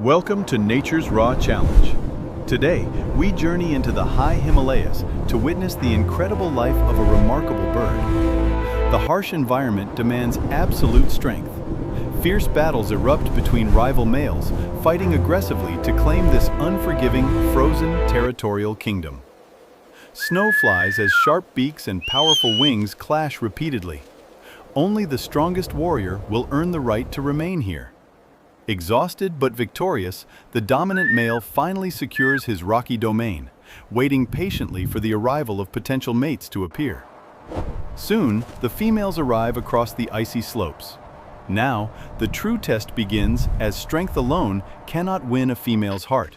Welcome to Nature's Raw Challenge. Today, we journey into the high Himalayas to witness the incredible life of a remarkable bird. The harsh environment demands absolute strength. Fierce battles erupt between rival males, fighting aggressively to claim this unforgiving, frozen territorial kingdom. Snow flies as sharp beaks and powerful wings clash repeatedly. Only the strongest warrior will earn the right to remain here. Exhausted but victorious, the dominant male finally secures his rocky domain, waiting patiently for the arrival of potential mates to appear. Soon, the females arrive across the icy slopes. Now, the true test begins, as strength alone cannot win a female's heart.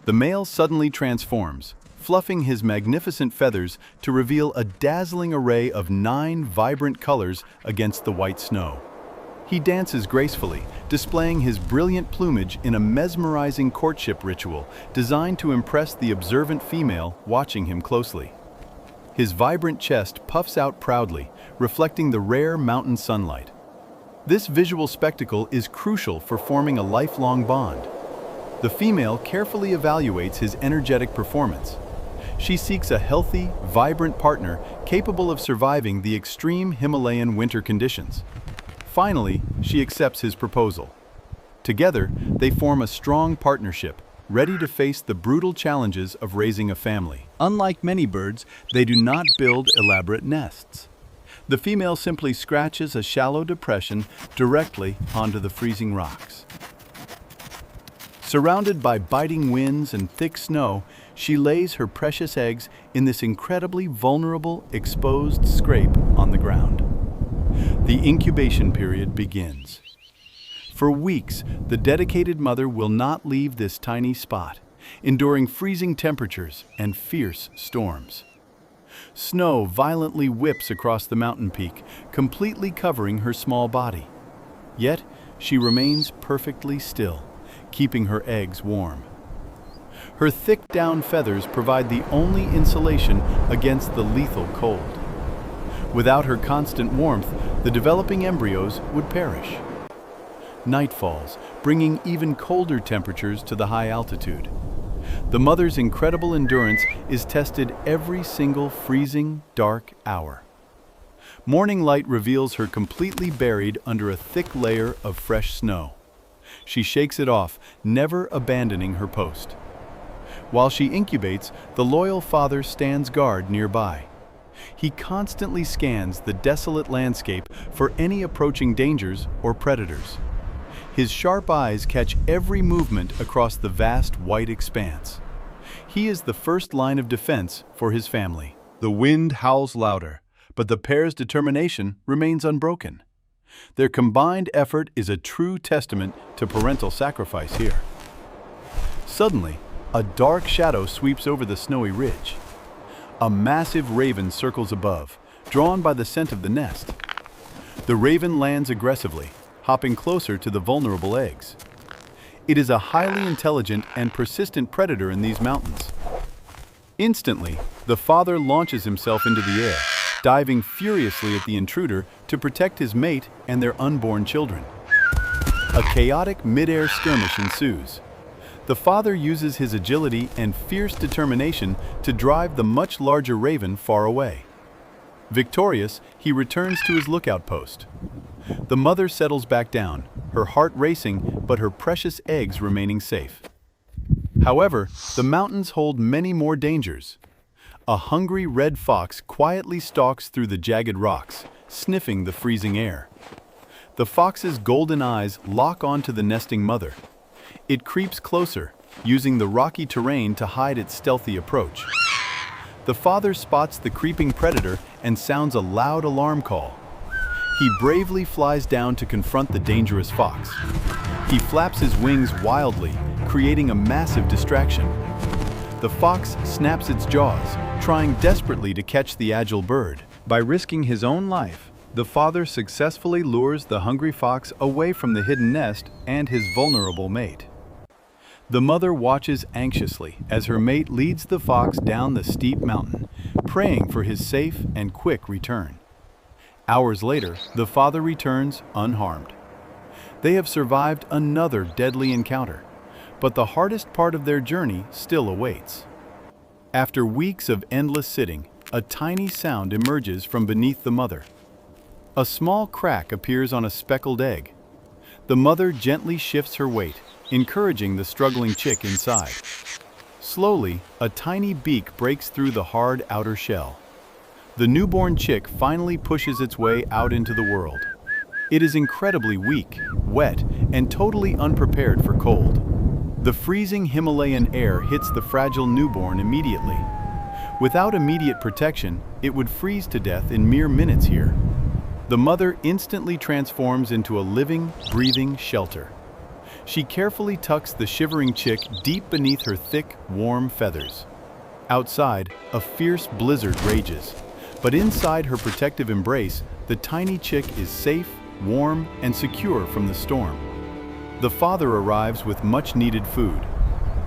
The male suddenly transforms, fluffing his magnificent feathers to reveal a dazzling array of 9 vibrant colors against the white snow. He dances gracefully, displaying his brilliant plumage in a mesmerizing courtship ritual designed to impress the observant female watching him closely. His vibrant chest puffs out proudly, reflecting the rare mountain sunlight. This visual spectacle is crucial for forming a lifelong bond. The female carefully evaluates his energetic performance. She seeks a healthy, vibrant partner capable of surviving the extreme Himalayan winter conditions. Finally, she accepts his proposal. Together, they form a strong partnership, ready to face the brutal challenges of raising a family. Unlike many birds, they do not build elaborate nests. The female simply scratches a shallow depression directly onto the freezing rocks. Surrounded by biting winds and thick snow, she lays her precious eggs in this incredibly vulnerable, exposed scrape on the ground. The incubation period begins. For weeks, the dedicated mother will not leave this tiny spot, enduring freezing temperatures and fierce storms. Snow violently whips across the mountain peak, completely covering her small body. Yet, she remains perfectly still, keeping her eggs warm. Her thick down feathers provide the only insulation against the lethal cold. Without her constant warmth, the developing embryos would perish. Night falls, bringing even colder temperatures to the high altitude. The mother's incredible endurance is tested every single freezing, dark hour. Morning light reveals her completely buried under a thick layer of fresh snow. She shakes it off, never abandoning her post. While she incubates, the loyal father stands guard nearby. He constantly scans the desolate landscape for any approaching dangers or predators. His sharp eyes catch every movement across the vast white expanse. He is the first line of defense for his family. The wind howls louder, but the pair's determination remains unbroken. Their combined effort is a true testament to parental sacrifice here. Suddenly, a dark shadow sweeps over the snowy ridge. A massive raven circles above, drawn by the scent of the nest. The raven lands aggressively, hopping closer to the vulnerable eggs. It is a highly intelligent and persistent predator in these mountains. Instantly, the father launches himself into the air, diving furiously at the intruder to protect his mate and their unborn children. A chaotic mid-air skirmish ensues. The father uses his agility and fierce determination to drive the much larger raven far away. Victorious, he returns to his lookout post. The mother settles back down, her heart racing, but her precious eggs remaining safe. However, the mountains hold many more dangers. A hungry red fox quietly stalks through the jagged rocks, sniffing the freezing air. The fox's golden eyes lock onto the nesting mother. It creeps closer, using the rocky terrain to hide its stealthy approach. The father spots the creeping predator and sounds a loud alarm call. He bravely flies down to confront the dangerous fox. He flaps his wings wildly, creating a massive distraction. The fox snaps its jaws, trying desperately to catch the agile bird. By risking his own life, the father successfully lures the hungry fox away from the hidden nest and his vulnerable mate. The mother watches anxiously as her mate leads the fox down the steep mountain, praying for his safe and quick return. Hours later, the father returns unharmed. They have survived another deadly encounter, But the hardest part of their journey still awaits. After weeks of endless sitting, a tiny sound emerges from beneath the mother. A small crack appears on a speckled egg. The mother gently shifts her weight, encouraging the struggling chick inside. Slowly, a tiny beak breaks through the hard outer shell. The newborn chick finally pushes its way out into the world. It is incredibly weak, wet, and totally unprepared for cold. The freezing Himalayan air hits the fragile newborn immediately. Without immediate protection, it would freeze to death in mere minutes here. The mother instantly transforms into a living, breathing shelter. She carefully tucks the shivering chick deep beneath her thick, warm feathers. Outside, a fierce blizzard rages, but inside her protective embrace, the tiny chick is safe, warm, and secure from the storm. The father arrives with much-needed food.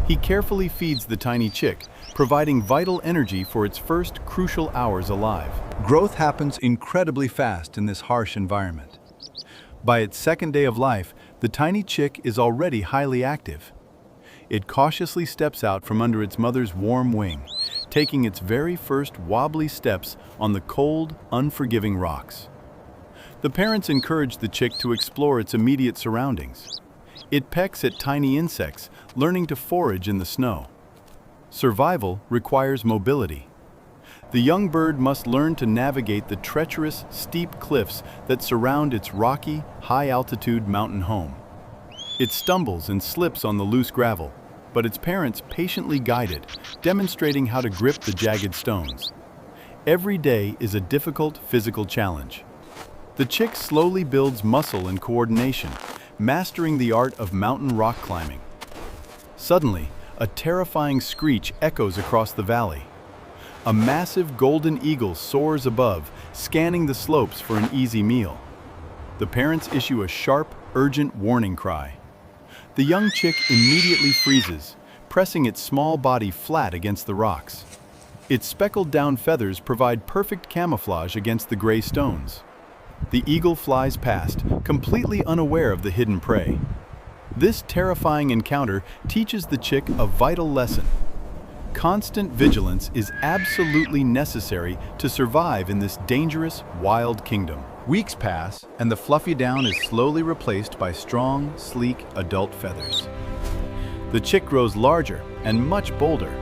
He carefully feeds the tiny chick, providing vital energy for its first crucial hours alive. Growth happens incredibly fast in this harsh environment. By its second day of life, the tiny chick is already highly active. It cautiously steps out from under its mother's warm wing, taking its very first wobbly steps on the cold, unforgiving rocks. The parents encourage the chick to explore its immediate surroundings. It pecks at tiny insects, learning to forage in the snow. Survival requires mobility. The young bird must learn to navigate the treacherous, steep cliffs that surround its rocky, high-altitude mountain home. It stumbles and slips on the loose gravel, but its parents patiently guide it, demonstrating how to grip the jagged stones. Every day is a difficult physical challenge. The chick slowly builds muscle and coordination, mastering the art of mountain rock climbing. Suddenly, a terrifying screech echoes across the valley. A massive golden eagle soars above, scanning the slopes for an easy meal. The parents issue a sharp, urgent warning cry. The young chick immediately freezes, pressing its small body flat against the rocks. Its speckled down feathers provide perfect camouflage against the gray stones. The eagle flies past, completely unaware of the hidden prey. This terrifying encounter teaches the chick a vital lesson. Constant vigilance is absolutely necessary to survive in this dangerous, wild kingdom. Weeks pass, and the fluffy down is slowly replaced by strong, sleek adult feathers. The chick grows larger and much bolder.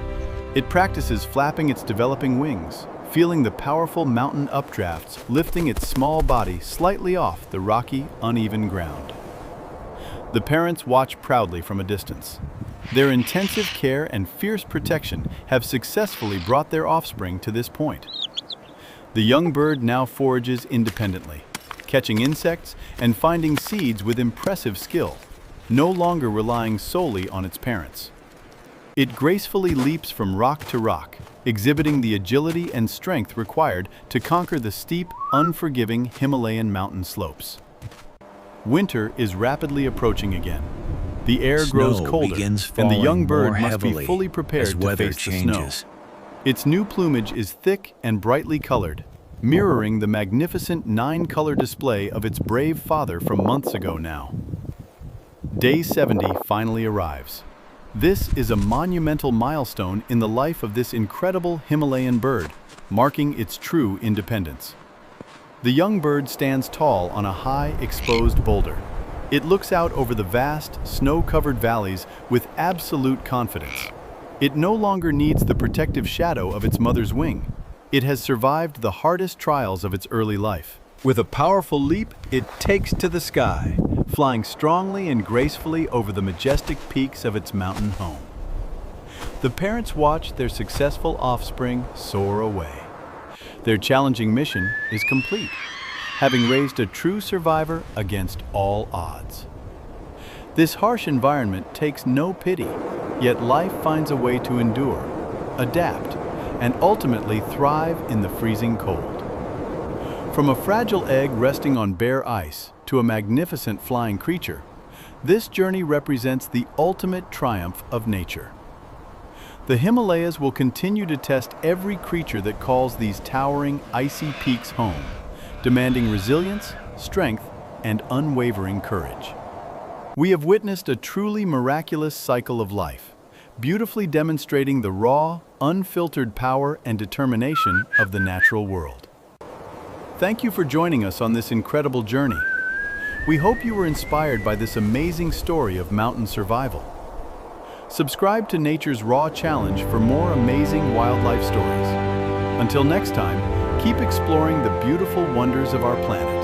It practices flapping its developing wings, feeling the powerful mountain updrafts lifting its small body slightly off the rocky, uneven ground. The parents watch proudly from a distance. Their intensive care and fierce protection have successfully brought their offspring to this point. The young bird now forages independently, catching insects and finding seeds with impressive skill, no longer relying solely on its parents. It gracefully leaps from rock to rock, exhibiting the agility and strength required to conquer the steep, unforgiving Himalayan mountain slopes. Winter is rapidly approaching again. The air grows colder, and the young bird must be fully prepared to face the snow. Its new plumage is thick and brightly colored, mirroring the magnificent 9-color display of its brave father from months ago now. Day 70 finally arrives. This is a monumental milestone in the life of this incredible Himalayan bird, marking its true independence. The young bird stands tall on a high, exposed boulder. It looks out over the vast, snow-covered valleys with absolute confidence. It no longer needs the protective shadow of its mother's wing. It has survived the hardest trials of its early life. With a powerful leap, it takes to the sky, flying strongly and gracefully over the majestic peaks of its mountain home. The parents watch their successful offspring soar away. Their challenging mission is complete, having raised a true survivor against all odds. This harsh environment takes no pity, yet life finds a way to endure, adapt, and ultimately thrive in the freezing cold. From a fragile egg resting on bare ice to a magnificent flying creature, this journey represents the ultimate triumph of nature. The Himalayas will continue to test every creature that calls these towering, icy peaks home, demanding resilience, strength, and unwavering courage. We have witnessed a truly miraculous cycle of life, beautifully demonstrating the raw, unfiltered power and determination of the natural world. Thank you for joining us on this incredible journey. We hope you were inspired by this amazing story of mountain survival. Subscribe to Nature's Raw Challenge for more amazing wildlife stories. Until next time, keep exploring the beautiful wonders of our planet.